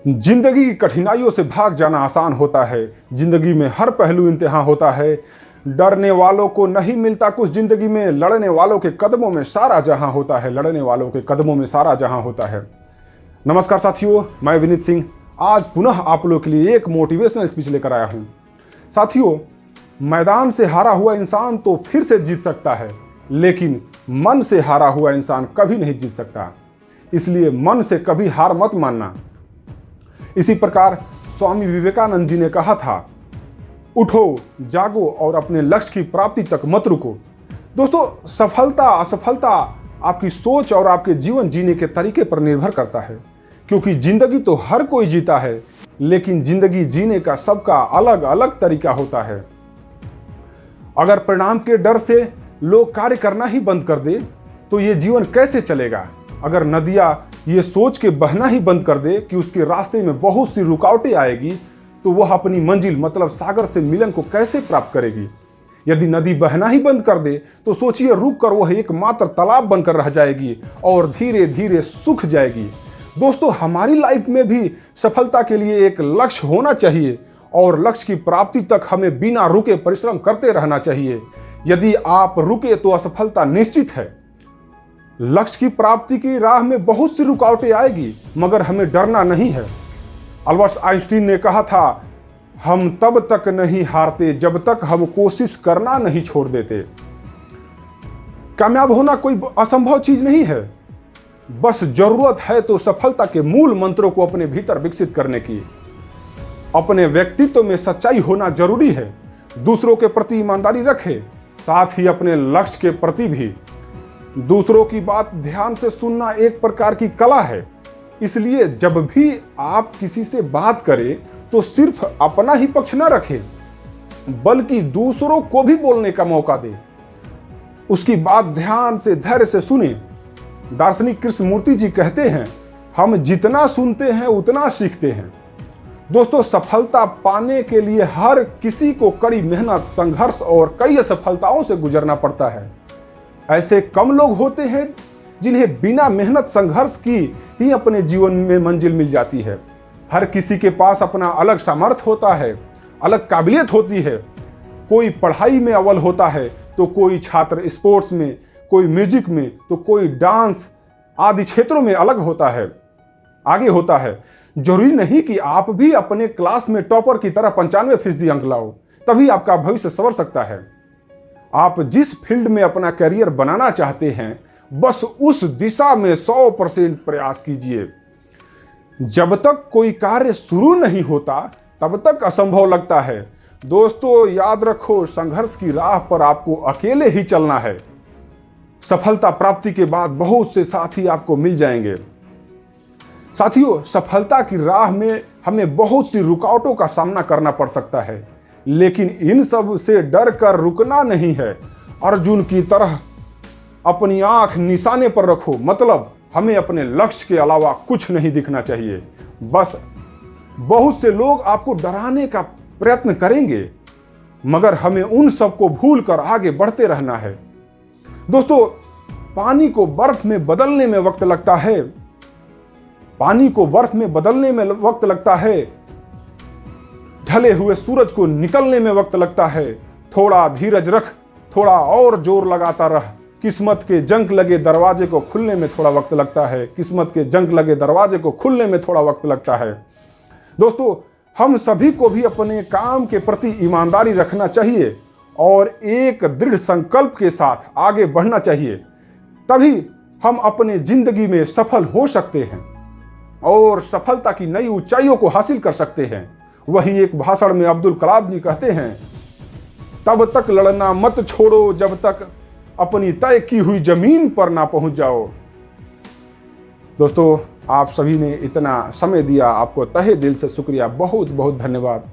जिंदगी की कठिनाइयों से भाग जाना आसान होता है। जिंदगी में हर पहलू इम्तिहान होता है। डरने वालों को नहीं मिलता कुछ जिंदगी में, लड़ने वालों के कदमों में सारा जहां होता है। लड़ने वालों के कदमों में सारा जहां होता है। नमस्कार साथियों, मैं विनीत सिंह आज पुनः आप लोगों के लिए एक मोटिवेशनल स्पीच लेकर आया हूं। साथियों, मैदान से हारा हुआ इंसान तो फिर से जीत सकता है, लेकिन मन से हारा हुआ इंसान कभी नहीं जीत सकता। इसलिए मन से कभी हार मत मानना। इसी प्रकार स्वामी विवेकानंद जी ने कहा था, उठो, जागो और अपने लक्ष्य की प्राप्ति तक मत रुको। दोस्तों, सफलता असफलता आपकी सोच और आपके जीवन जीने के तरीके पर निर्भर करता है, क्योंकि जिंदगी तो हर कोई जीता है, लेकिन जिंदगी जीने का सबका अलग अलग तरीका होता है। अगर परिणाम के डर से लोग कार्य करना ही बंद कर दे तो ये जीवन कैसे चलेगा। अगर नदियां ये सोच के बहना ही बंद कर दे कि उसके रास्ते में बहुत सी रुकावटें आएगी, तो वह अपनी मंजिल मतलब सागर से मिलन को कैसे प्राप्त करेगी। यदि नदी बहना ही बंद कर दे तो सोचिए, रुक कर वह एकमात्र तालाब बनकर रह जाएगी और धीरे धीरे सूख जाएगी। दोस्तों, हमारी लाइफ में भी सफलता के लिए एक लक्ष्य होना चाहिए और लक्ष्य की प्राप्ति तक हमें बिना रुके परिश्रम करते रहना चाहिए। यदि आप रुके तो असफलता निश्चित है। लक्ष्य की प्राप्ति की राह में बहुत सी रुकावटें आएगी, मगर हमें डरना नहीं है। अल्बर्ट आइंस्टीन ने कहा था, हम तब तक नहीं हारते जब तक हम कोशिश करना नहीं छोड़ देते। कामयाब होना कोई असंभव चीज नहीं है, बस जरूरत है तो सफलता के मूल मंत्रों को अपने भीतर विकसित करने की। अपने व्यक्तित्व में सच्चाई होना जरूरी है। दूसरों के प्रति ईमानदारी रखें, साथ ही अपने लक्ष्य के प्रति भी। दूसरों की बात ध्यान से सुनना एक प्रकार की कला है। इसलिए जब भी आप किसी से बात करें तो सिर्फ अपना ही पक्ष न रखें, बल्कि दूसरों को भी बोलने का मौका दें। उसकी बात ध्यान से धैर्य से सुने। दार्शनिक कृष्णमूर्ति जी कहते हैं, हम जितना सुनते हैं उतना सीखते हैं। दोस्तों, सफलता पाने के लिए हर किसी को कड़ी मेहनत, संघर्ष और कई असफलताओं से गुजरना पड़ता है। ऐसे कम लोग होते हैं जिन्हें बिना मेहनत संघर्ष की ही अपने जीवन में मंजिल मिल जाती है। हर किसी के पास अपना अलग सामर्थ्य होता है, अलग काबिलियत होती है। कोई पढ़ाई में अव्वल होता है तो कोई छात्र स्पोर्ट्स में, कोई म्यूजिक में, तो कोई डांस आदि क्षेत्रों में अलग होता है, आगे होता है। जरूरी नहीं कि आप भी अपने क्लास में टॉपर की तरह 95% अंक लाओ, तभी आपका भविष्य संवर सकता है। आप जिस फील्ड में अपना करियर बनाना चाहते हैं, बस उस दिशा में 100% प्रयास कीजिए। जब तक कोई कार्य शुरू नहीं होता तब तक असंभव लगता है। दोस्तों, याद रखो, संघर्ष की राह पर आपको अकेले ही चलना है। सफलता प्राप्ति के बाद बहुत से साथी आपको मिल जाएंगे। साथियों, सफलता की राह में हमें बहुत सी रुकावटों का सामना करना पड़ सकता है, लेकिन इन सब से डर कर रुकना नहीं है। अर्जुन की तरह अपनी आंख निशाने पर रखो, मतलब हमें अपने लक्ष्य के अलावा कुछ नहीं दिखना चाहिए। बस बहुत से लोग आपको डराने का प्रयत्न करेंगे, मगर हमें उन सब को भूल कर आगे बढ़ते रहना है। दोस्तों, पानी को बर्फ में बदलने में वक्त लगता है। पानी को बर्फ में बदलने में वक्त लगता है। ढले हुए सूरज को निकलने में वक्त लगता है। थोड़ा धीरज रख, थोड़ा और जोर लगाता रह। किस्मत के जंग लगे दरवाजे को खुलने में थोड़ा वक्त लगता है। किस्मत के जंग लगे दरवाजे को खुलने में थोड़ा वक्त लगता है। दोस्तों, हम सभी को भी अपने काम के प्रति ईमानदारी रखना चाहिए और एक दृढ़ संकल्प के साथ आगे बढ़ना चाहिए। तभी हम अपने जिंदगी में सफल हो सकते हैं और सफलता की नई ऊंचाइयों को हासिल कर सकते हैं। वही एक भाषण में अब्दुल कलाम जी कहते हैं, तब तक लड़ना मत छोड़ो जब तक अपनी तय की हुई जमीन पर ना पहुंच जाओ। दोस्तों, आप सभी ने इतना समय दिया, आपको तहे दिल से शुक्रिया। बहुत बहुत धन्यवाद।